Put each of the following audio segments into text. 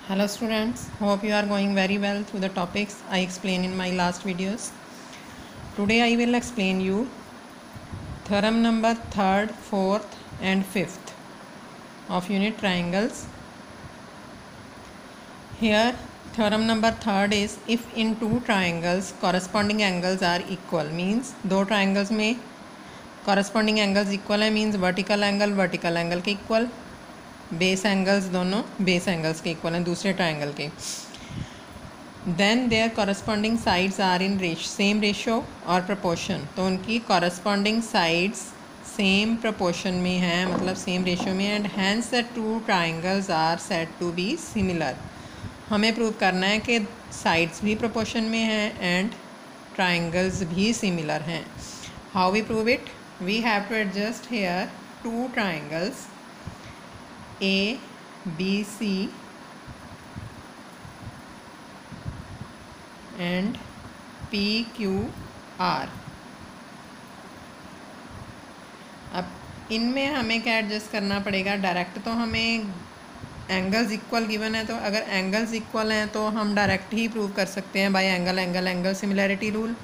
Hello students, hope you are going very well through the topics I explained in my last videos. Today I will explain you theorem number 3rd, 4th and 5th of unit triangles. Here theorem number 3rd is if in two triangles corresponding angles are equal, means दो triangles में corresponding angles equal है, means vertical angle के equal, base angles दोनों base angles के equal हैं दूसरे triangle के. Then there corresponding sides are in same ratio और प्रपोर्शन. तो उनकी कॉरस्पॉन्डिंग साइड्स सेम प्रपोर्शन में हैं, मतलब सेम रेशो में. And hence the two triangles are said to be similar. हमें प्रूव करना है कि साइड्स भी प्रपोर्शन में हैं एंड ट्राइंगल्स भी सिमिलर हैं. How we prove it? We have to adjust hair two triangles A, B, C and P, Q, R. अब इनमें हमें क्या एडजस्ट करना पड़ेगा? डायरेक्ट तो हमें एंगल्स इक्वल गिवन है, तो अगर एंगल्स इक्वल हैं तो हम डायरेक्ट ही प्रूव कर सकते हैं by angle similarity rule.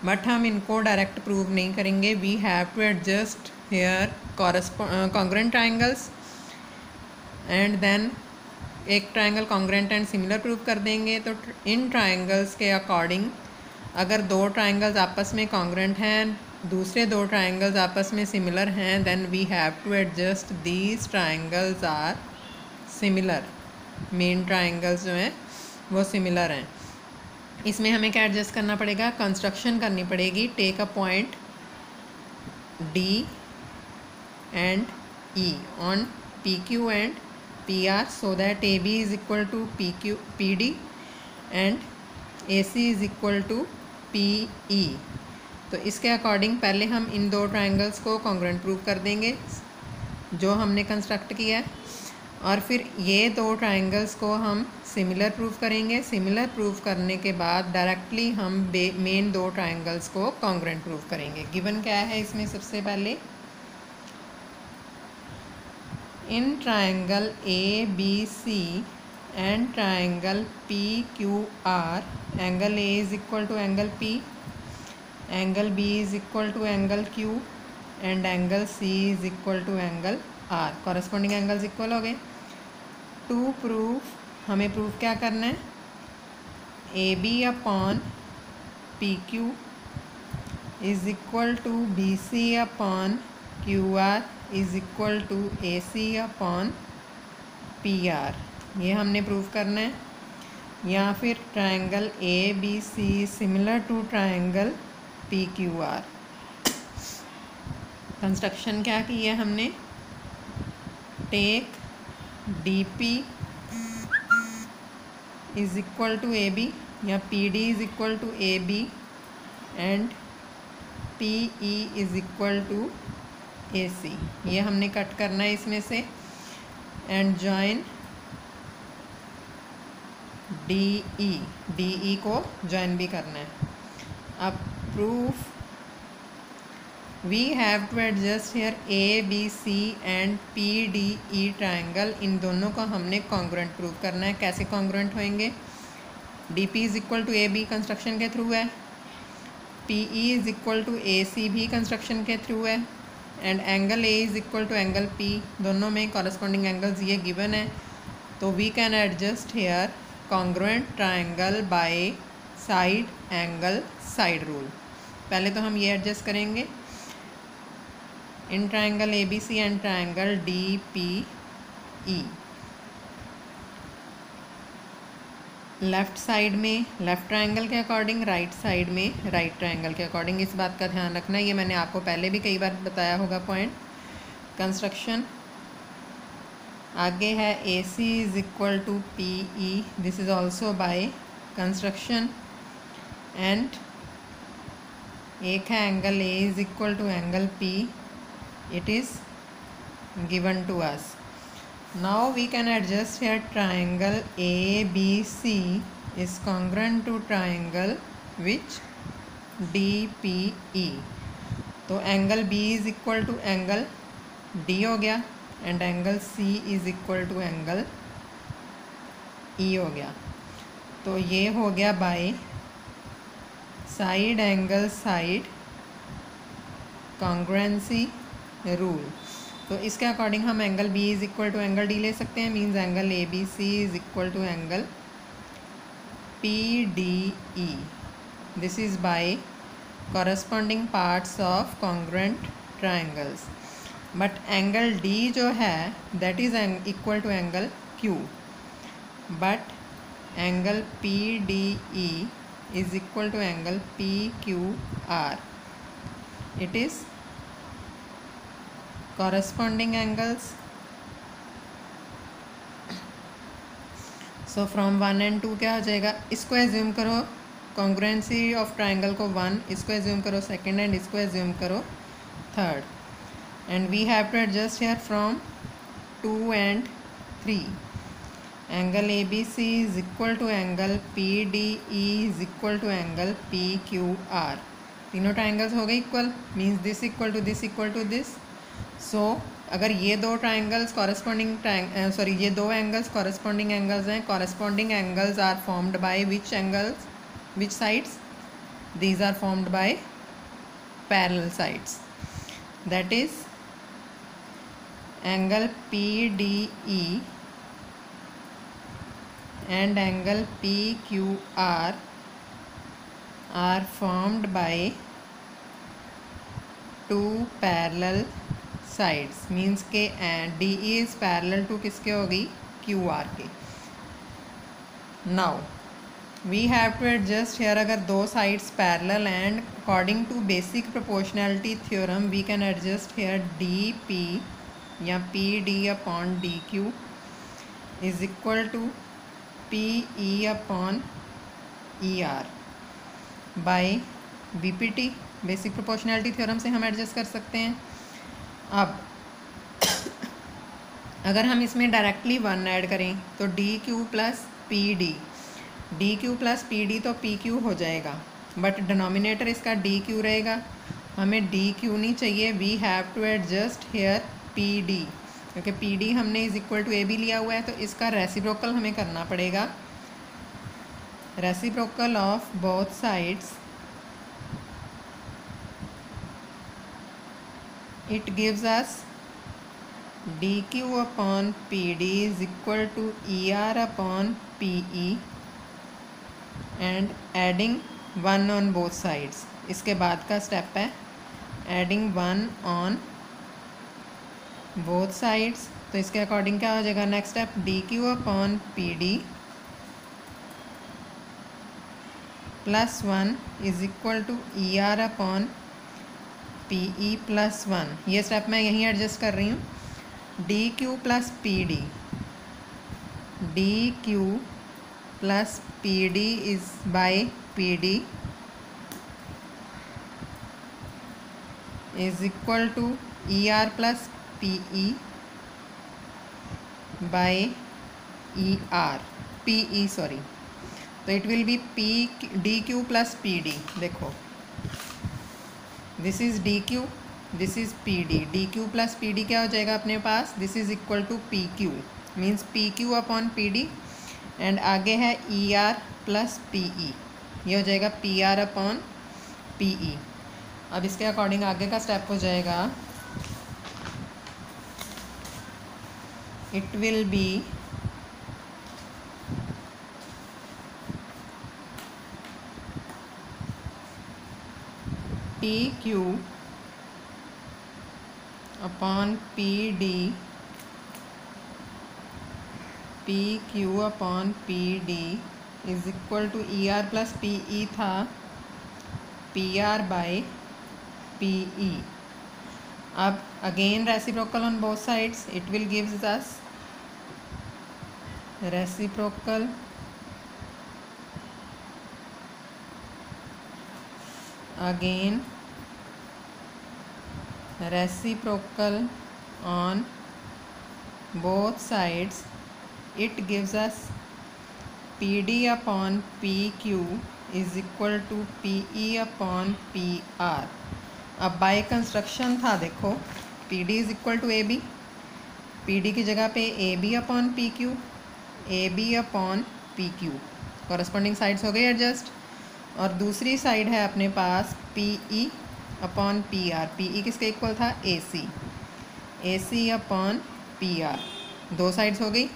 But हम इनको डायरेक्ट प्रूव नहीं करेंगे. We have to adjust here congruent triangles and then एक triangle congruent and similar prove कर देंगे. तो इन ट्राइंगल्स के अकॉर्डिंग अगर दो ट्राइंगल्स आपस में कॉन्ग्रुएंट हैं, दूसरे दो ट्राइंगल्स आपस में सिमिलर हैं, then we have to adjust these triangles are similar. Main triangles जो हैं वो सिमिलर हैं. इसमें हमें क्या एडजस्ट करना पड़ेगा? कंस्ट्रक्शन करनी पड़ेगी. Take a point D and E on PQ and PR so that AB is equal to PD and AC is equal to PE. तो इसके अकॉर्डिंग पहले हम इन दो ट्राइंगल्स को कॉन्ग्रुएंट प्रूव कर देंगे जो हमने कंस्ट्रक्ट किया है, और फिर ये दो ट्राइंगल्स को हम सिमिलर प्रूव करेंगे. सिमिलर प्रूव करने के बाद डायरेक्टली हम मेन दो ट्राइंगल्स को कॉन्ग्रुएंट प्रूव करेंगे. गिवन क्या है इसमें? सबसे पहले in triangle ABC and triangle PQR, angle A is equal to angle P, angle B is equal to angle Q and angle C is equal to angle R. corresponding angles equal हो गए. to prove हमें prove क्या करना है? AB upon PQ is equal to BC upon QR is equal to AC upon PR. ये हमने prove करना है. या फिर triangle ABC similar to triangle PQR. Construction क्या की है हमने? Take DP is equal to AB या PD is equal to AB and PE is equal to AC. ये हमने कट करना है इसमें से. एंड जॉइन DE को जॉइन भी करना है. अब proof we have to adjust here ABC and PDE triangle. इन दोनों को हमने कॉन्ग्रुएंट प्रूव करना है. कैसे कॉन्ग्रुएंट होंगे? DP is equal to AB construction के थ्रू है, PE is equal to AC भी कंस्ट्रक्शन के थ्रू है, and angle A is equal to angle P. दोनों में कॉरस्पॉन्डिंग एंगल्स ये गिवन है. तो we can adjust here congruent triangle by side angle side rule. पहले तो हम ये एडजस्ट करेंगे in triangle ABC and triangle DPE. Left side में लेफ़्ट ट्राइंगल के अकॉर्डिंग, राइट साइड में राइट ट्राइंगल के अकॉर्डिंग. इस बात का ध्यान रखना. ये मैंने आपको पहले भी कई बार बताया होगा पॉइंट. कंस्ट्रक्शन आगे है AC is equal to PE. This is also by construction. And एक है angle A is equal to angle P. It is given to us. Now we can adjust here triangle ABC is congruent to triangle which DPE. तो angle B is equal to angle D हो गया and angle C is equal to angle E हो गया। तो ये हो गया by side angle side congruency rule. तो इसके अकॉर्डिंग हम angle B is equal to angle D ले सकते हैं। Means angle A B C is equal to angle P D E. This is by corresponding parts of congruent triangles. But angle D जो है that is equal to angle Q. But angle PDE is equal to angle PQR. It is corresponding angles. So from 1 and 2 क्या हो जाएगा? इसको assume करो congruency of triangle को 1, इसको assume करो सेकेंड एंड इसको एज्यूम करो third, and we have to adjust here from 2 and 3. Angle A B C is equal to angle P D E is equal to angle P Q R. तीनों triangles हो गए equal, means this equal to this equal to this. So अगर ये दो triangles corresponding ये दो angles corresponding angles हैं, corresponding angles are formed by which sides? These are formed by parallel sides. That is angle PDE and angle PQR are formed by two parallel sides. Means के DE is parallel to किसके होगी? QR के। Now we have to adjust here अगर दो sides parallel and according to basic proportionality theorem we can adjust here dp या pd upon dq is equal to pe upon er by bpt। basic proportionality theorem से हम adjust कर सकते हैं। अब अगर हम इसमें डायरेक्टली 1 ऐड करें तो dq plus P Q plus P D तो पी क्यू हो जाएगा, बट डिनोमिनेटर इसका डी क्यू रहेगा। हमें डी क्यू नहीं चाहिए, we have to adjust here P D, क्योंकि पी डी हमने is equal to A B लिया हुआ है, तो इसका रेसिप्रोकल हमें करना पड़ेगा। Reciprocal of both sides it gives us D Q upon P D is equal to E R upon P E and adding 1 on both sides. इसके बाद का स्टेप है एडिंग 1 ऑन बोथ साइड्स। तो इसके according क्या हो जाएगा? Next step D Q upon P D plus 1 is equal to E R upon P E plus 1। ये स्टेप मैं यहीं एडजस्ट कर रही हूँ। D Q plus P D plus PD is by PD is equal to ER plus PE by PE sorry। तो it will be DQ plus PD। देखो this is DQ, this is PD। DQ plus PD क्या हो जाएगा अपने पास? this is equal to PQ, means PQ upon PD and आगे है E R plus P E, ये हो जाएगा P R upon P E. अब इसके अकॉर्डिंग आगे का स्टेप हो जाएगा it will be P Q upon P D P Q upon P D is equal to E R plus P E था P R by P E. अब again reciprocal on both sides, it will gives us reciprocal again reciprocal on both sides, it gives us PD upon PQ is equal to PE upon PR. अब by construction था, देखो PD is equal to AB, PD की जगह पे AB upon PQ, AB upon P Q, corresponding sides हो गई adjust. और दूसरी साइड है अपने पास P E upon P R. P E किसके इक्वल था, A C upon P R, दो साइड्स हो गई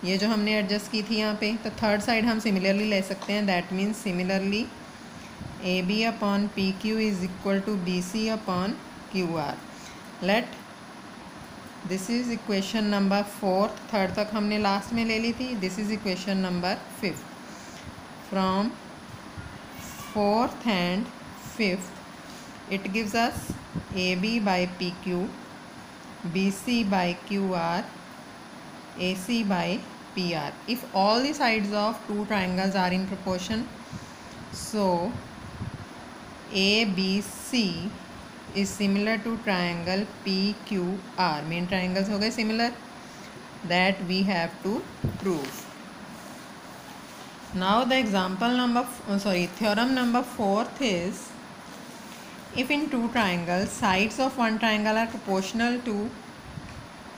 ये जो हमने एडजस्ट की थी यहाँ पे। तो थर्ड साइड हम सिमिलरली ले सकते हैं, that means similarly A B upon P Q is equal to B C upon Q R. Let this is equation number 4, third तक हमने लास्ट में ले ली थी, this is equation number 5। From 4th and 5th it gives us AB by PQ, BC by QR, AC by PR. If all the sides of two triangles are in proportion, so ABC is similar to triangle PQR. Main triangles हो गए similar, that we have to prove. Now the theorem number 4th is, if in two triangles sides of one triangle are proportional to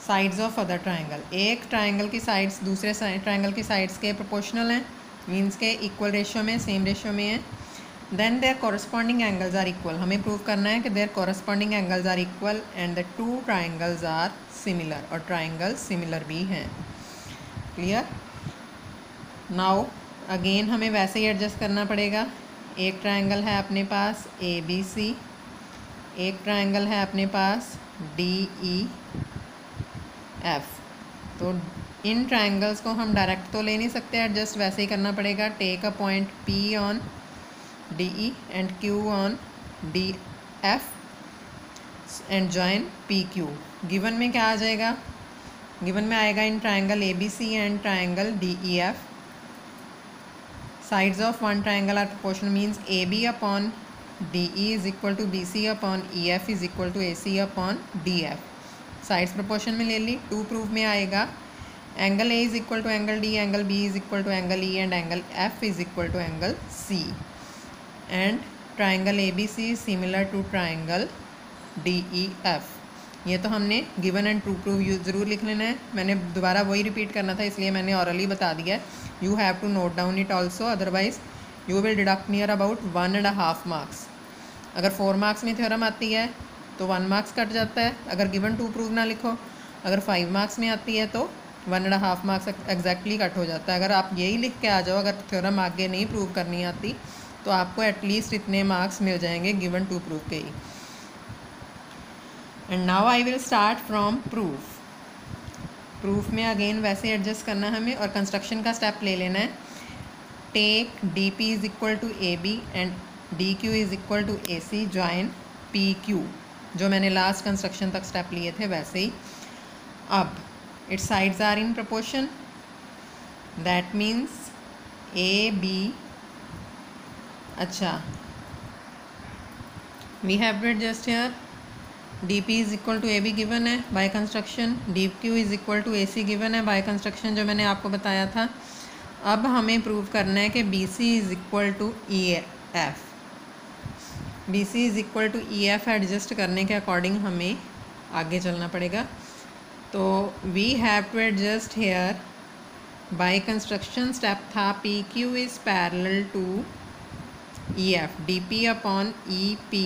sides of other triangle, एक triangle की sides दूसरे triangle की sides के proportional हैं, means के equal ratio में, same ratio में है, then there corresponding angles are equal. हमें प्रूव करना है कि there corresponding angles are equal and the two triangles are similar, और ट्राइंगल्स सिमिलर भी हैं। क्लियर? नाउ अगेन हमें वैसे ही एडजस्ट करना पड़ेगा। एक ट्रायंगल है अपने पास ए बी सी, एक ट्रायंगल है अपने पास डी ई एफ। तो इन ट्रायंगल्स को हम डायरेक्ट तो ले नहीं सकते, एडजस्ट वैसे ही करना पड़ेगा। Take a point P on D E and Q on D F and join P Q. Given में क्या आ जाएगा, गिवन में आएगा in triangle A B C and triangle D E F, sides of one triangle are proportional, means AB upon DE is equal to BC upon EF is equal to AC upon DF. Sides proportion में ले ली। To proof में आएगा angle A is equal to angle D, angle B is equal to angle E and angle F is equal to angle C, and triangle ABC is similar to triangle DEF। ये तो हमने given and true proof ज़रूर लिख लेना है। मैंने दोबारा वही रिपीट करना था, इसलिए मैंने ऑरली बता दिया है। You have to note down it also, otherwise you will deduct near about 1.5 marks. अगर 4 मार्क्स में थ्योरम आती है तो 1 मार्क्स कट जाता है, अगर गिवन टू प्रूव ना लिखो। अगर 5 मार्क्स में आती है तो 1.5 मार्क्स एग्जैक्टली कट हो जाता है। अगर आप यही लिख के आ जाओ, अगर थ्योरम आगे नहीं प्रूव करनी आती, तो आपको एटलीस्ट इतने मार्क्स मिल जाएंगे गिवन टू प्रूव के ही। And now I will start from proof. Proof में अगेन वैसे एडजस्ट करना है हमें, और कंस्ट्रक्शन का स्टेप ले लेना है। Take D P is equal to A B and D Q is equal to A C, join P Q, जो मैंने लास्ट कंस्ट्रक्शन तक स्टेप लिए थे वैसे ही। अब it's sides are in proportion, that means A B, अच्छा we have to adjust here. D P is equal to A B given है by construction, D Q is equal to A C given है by construction, जो मैंने आपको बताया था। अब हमें प्रूव करना है कि B C is equal to E F. B C is equal to E F adjust करने के अकॉर्डिंग हमें आगे चलना पड़ेगा। तो we have to adjust here by construction step था P Q is parallel to E F, D P upon E P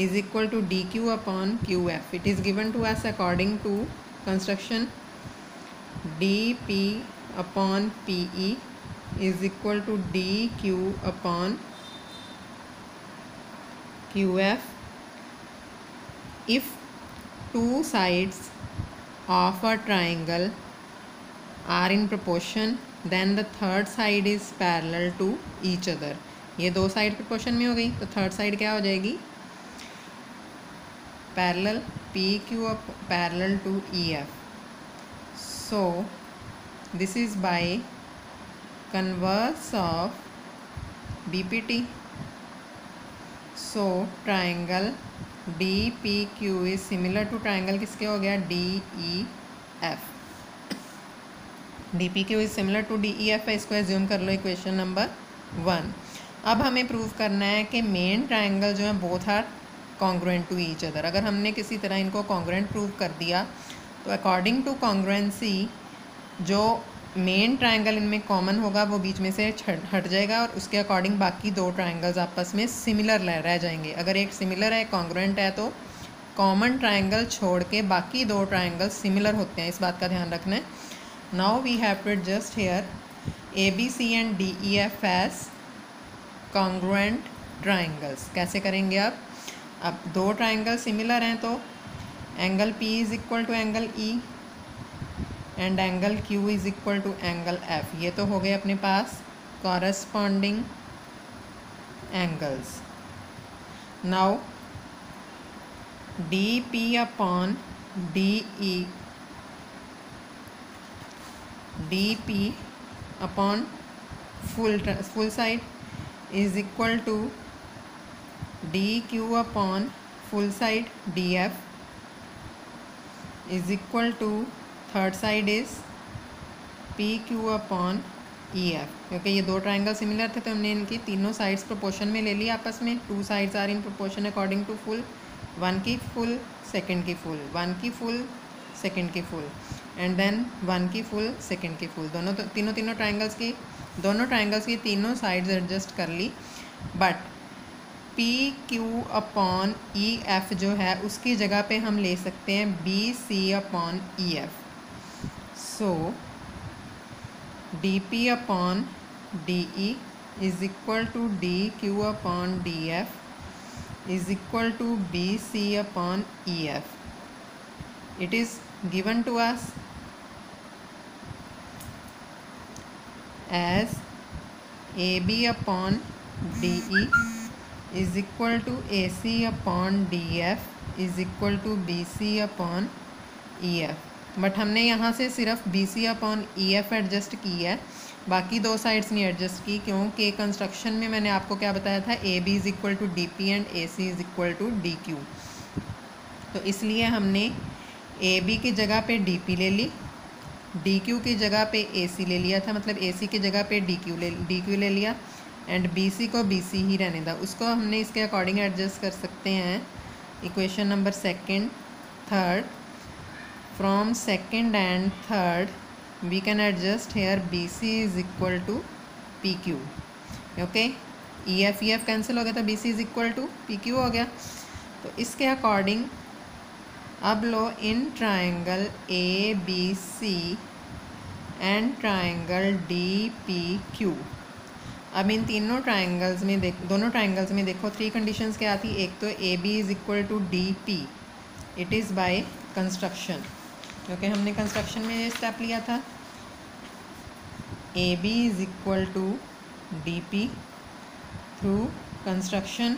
is equal to dq upon qf. It is given to us according to construction dp upon pe is equal to dq upon qf if two sides of a triangle are in proportion, then the third side is parallel to each other. ये दो side proportion में हो गई, तो third side क्या हो जाएगी, parallel PQ up parallel to EF. So this is by converse of BPT. So triangle DPQ is similar to triangle किसके हो गया, DEF. DPQ is similar to DEF है, इसको एज्यूम कर लो इक्वेशन नंबर 1। अब हमें प्रूव करना है कि मेन ट्राइंगल जो है both are congruent to each other. अगर हमने किसी तरह इनको कॉन्ग्रुएंट प्रूव कर दिया, तो अकॉर्डिंग टू कॉन्ग्रुएंसी जो मेन ट्रायंगल इनमें कॉमन होगा वो बीच में से हट जाएगा और उसके अकॉर्डिंग बाकी दो ट्रायंगल्स आपस में सिमिलर रह जाएंगे। अगर एक सिमिलर है, कॉन्ग्रुएंट है, तो कॉमन ट्रायंगल छोड़ के बाकी दो ट्रायंगल्स सिमिलर होते हैं, इस बात का ध्यान रखना है। Now we have to adjust here ABC and DEF as congruent triangles. कैसे करेंगे आप? अब दो ट्रायंगल सिमिलर हैं तो angle P is equal to angle E and angle Q is equal to angle F। ये तो हो गए अपने पास corresponding angles. Now DP upon DE, DP upon full side is equal to DQ upon full side DF is equal to third side is PQ upon EF। क्योंकि ये दो triangle similar थे तो हमने इनकी तीनों साइड्स प्रोपोर्शन में ले ली आपस में। Two sides are in proportion according to full, one की फुल सेकंड की फुल, वन की फुल सेकंड की फुल एंड देन वन की फुल सेकंड की फुल। तीनों ट्राइंगल्स की तीनों साइड्स एडजस्ट कर ली। बट PQ अपॉन EF जो है उसकी जगह पे हम ले सकते हैं BC upon EF। So DP upon DE is equal to DQ upon DF is equal to BC upon EF। It is given to us as AB upon DE is equal to AC upon DF is equal to BC upon EF। But हमने यहाँ से सिर्फ BC upon EF adjust की है, बाकी दो sides नहीं adjust की, क्योंकि कंस्ट्रक्शन में मैंने आपको क्या बताया था, AB is equal to DP and AC is equal to DQ। तो इसलिए हमने AB की जगह पे DP ले ली, DQ की जगह पे AC ले लिया था, मतलब AC की जगह पे DQ ले लिया एंड BC को BC ही रहने था। उसको हमने इसके अकॉर्डिंग एडजस्ट कर सकते हैं। Equation number second, third, from second and third we can adjust here BC is equal to PQ। Okay, EF cancel हो गया तो BC is equal to PQ हो गया। तो इसके अकॉर्डिंग अब लो in triangle ABC and triangle DPQ। अब इन दोनों ट्राइंगल्स में देखो थ्री कंडीशंस क्या आती। एक तो AB is equal to DP, it is by construction, क्योंकि हमने कंस्ट्रक्शन में ये स्टेप लिया था। AB is equal to DP through construction.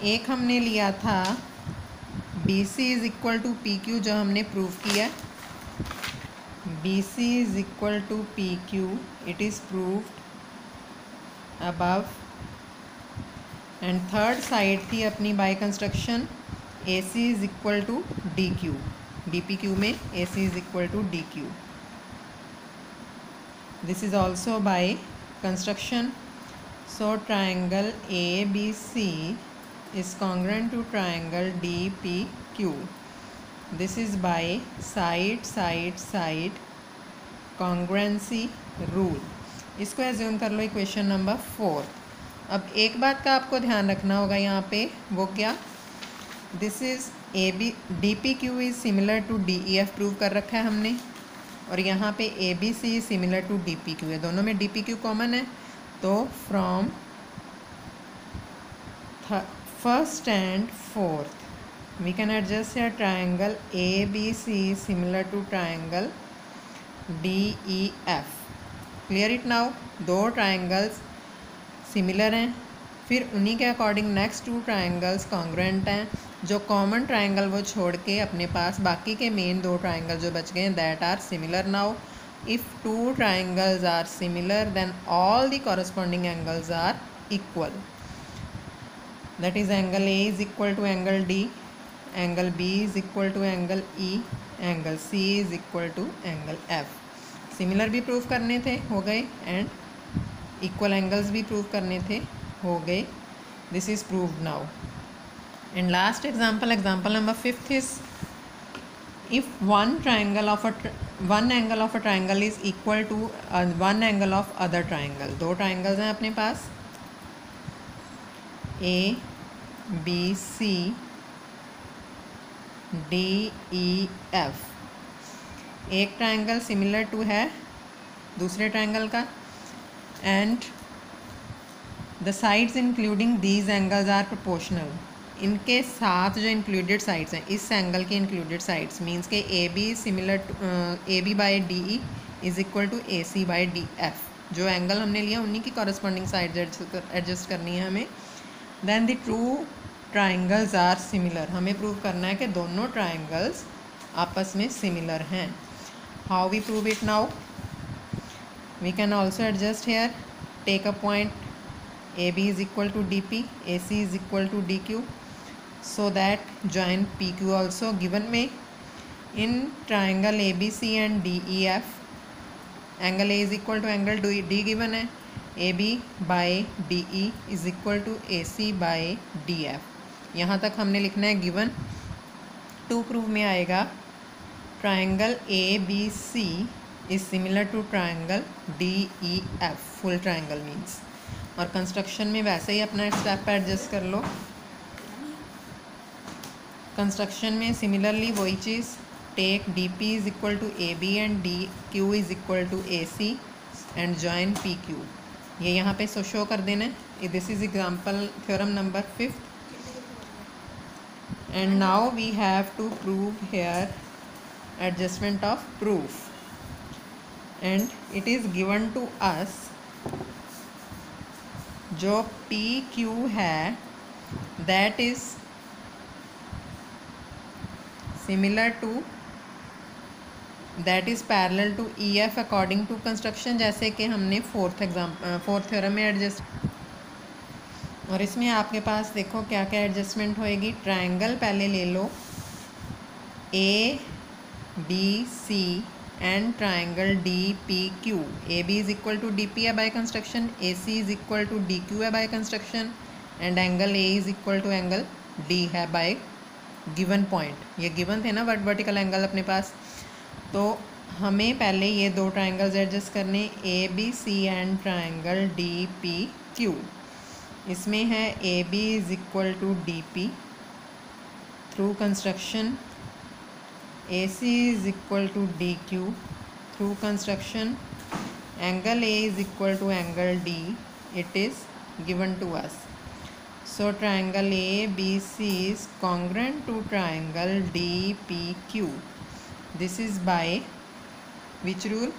एक हमने लिया था BC is equal to PQ, जो हमने प्रूव किया। BC is equal to PQ, it is proved above. And third side थी अपनी by construction AC is equal to DQ, DPQ में AC is equal to DQ। This is also by construction. So triangle ABC is congruent to triangle DPQ. This is by side congruency rule। इसको assume कर लो equation number 4। अब एक बात का आपको ध्यान रखना होगा यहाँ पे, वो क्या, this is DPQ is similar to DEF prove कर रखा है हमने, और यहाँ पे ABC सिमिलर टू DPQ है, दोनों में DPQ कॉमन है। तो from first and fourth we can adjust here triangle ABC similar to triangle DEF। clear it now। दो ट्राइंगल्स सिमिलर हैं, फिर उन्हीं के according next two triangles congruent हैं। जो कॉमन ट्राइंगल वो छोड़ के अपने पास बाकी के मेन दो ट्राइंगल जो बच गए हैं that are similar. Now if two triangles are similar then all the corresponding angles are equal. That is angle A is equal to angle D, angle B is equal to angle E, angle C is equal to angle F। Similar भी prove करने थे, हो गए, and equal angles भी prove करने थे, हो गए। This is proved now. And last example number 5 is if one angle of a triangle is equal to one angle of other triangle, दो triangles हैं अपने पास A B C D E F, एक triangle similar to है दूसरे triangle का, and the sides including these angles are proportional, इनके साथ जो इंक्लूडेड साइड्स हैं इस एंगल के इंक्लूडेड साइड्स मींस के A B similar to A B by D E is equal to A C by D F, जो angle हमने लिया उन्हीं की कॉरस्पॉन्डिंग साइड एडजस्ट करनी है हमें। Then the two triangles are similar, हमें प्रूव करना है कि दोनों ट्राइंगल्स आपस में सिमिलर हैं। How we prove it now? We can also adjust here, take a point AB is equal to DP, AC is equal to DQ, so that join PQ also given में in triangle ABC and DEF, angle A is equal to angle D given है, AB by DE is equal to AC by DF, यहाँ तक हमने लिखना है given. To prove में आएगा triangle ABC is similar to triangle DEF, full triangle means, और construction में वैसे ही अपना स्टेप पर एडजस्ट कर लो। कंस्ट्रक्शन में सिमिलरली वही चीज़, take DP is equal to AB and DQ is equal to AC and join PQ, ये यहाँ पे शो कर देना है। This is example theorem number 5th, and now we have to prove here adjustment of proof, and it is given to us जो PQ है that is similar to that is parallel to EF according to construction, जैसे कि हमने fourth theorem में adjust. और इसमें आपके पास देखो क्या क्या एडजस्टमेंट होएगी। ट्रायंगल पहले ले लो ABC and triangle DPQ, AB is equal to DP है by construction, AC is equal to DQ है by construction, and angle A is equal to angle D है by given point, ये given थे ना vertical angle अपने पास। तो हमें पहले ये दो ट्राइंगल्स एडजस्ट करने, ABC एंड ट्राइंगल DPQ। इसमें है AB is equal to DP through construction, AC is equal to DQ through construction, angle A is equal to angle D, it is given to us. So triangle ABC is congruent to triangle DPQ. This is by which rule?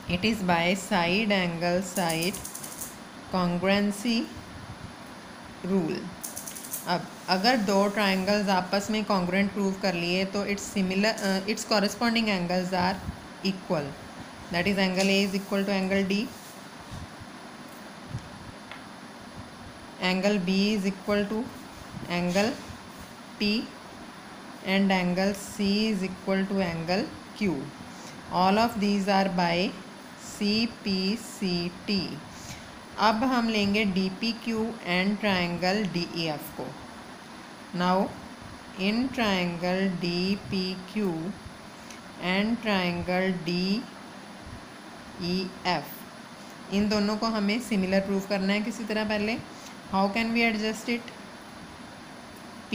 It is by side angle side congruency rule. अब अगर दो triangles आपस में congruent prove कर लिए तो its corresponding angles are equal, that is angle A is equal to angle D, angle B is equal to angle P, and angle C is equal to angle Q। All of these are by CPCT। अब हम लेंगे DPQ and triangle DEF को। Now in triangle DPQ and triangle DEF, इन दोनों को हमें similar prove करना है किसी तरह। पहले how can we adjust it? P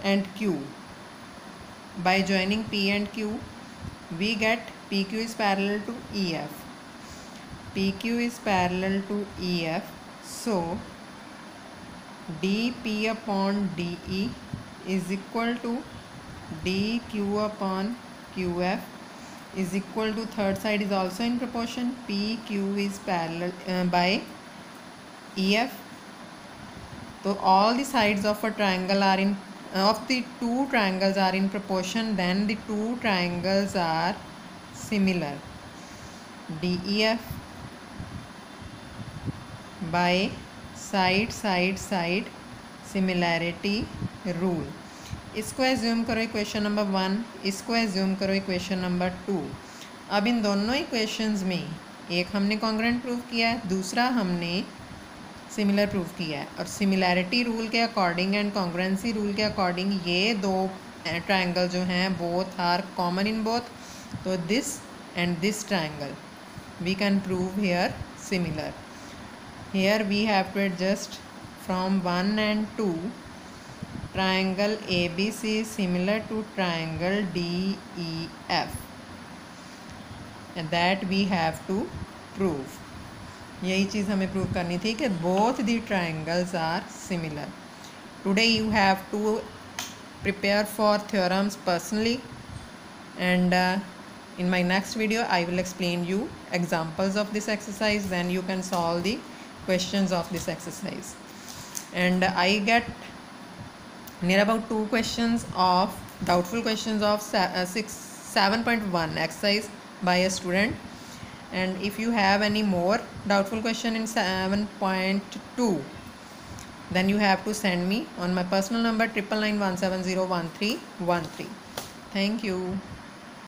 and Q, by joining P and Q we get PQ is parallel to EF, PQ is parallel to EF, so DP upon DE is equal to DQ upon QF is equal to, third side is also in proportion, PQ is parallel by EF. So all the sides of a triangle are in of the two triangles are in proportion, then the two triangles are similar. DEF by side similarity rule. इसको assume करो equation number 1, इसको assume करो equation number 2। अब इन दोनों equations में एक हमने congruent prove किया है, दूसरा हमने सिमिलर प्रूव किया है, और सिमिलैरिटी रूल के अकॉर्डिंग एंड कॉन्ग्रुएंसी रूल के अकॉर्डिंग ये दो ट्राइंगल जो हैं both are common in both, तो this and this triangle we can prove here similar. Here we have to adjust from 1 and 2. Triangle ABC is similar to triangle DEF, and that we have to prove. यही चीज़ हमें prove करनी थी कि both the triangles are similar. Today you have to prepare for theorems personally, and in my next video I will explain you examples of this exercise, then you can solve the questions of this exercise. And I get near about 2 questions of doubtful questions of 7.1 exercise by a student, and if you have any more doubtful question in 7.2, then you have to send me on my personal number 9991701313. Thank you.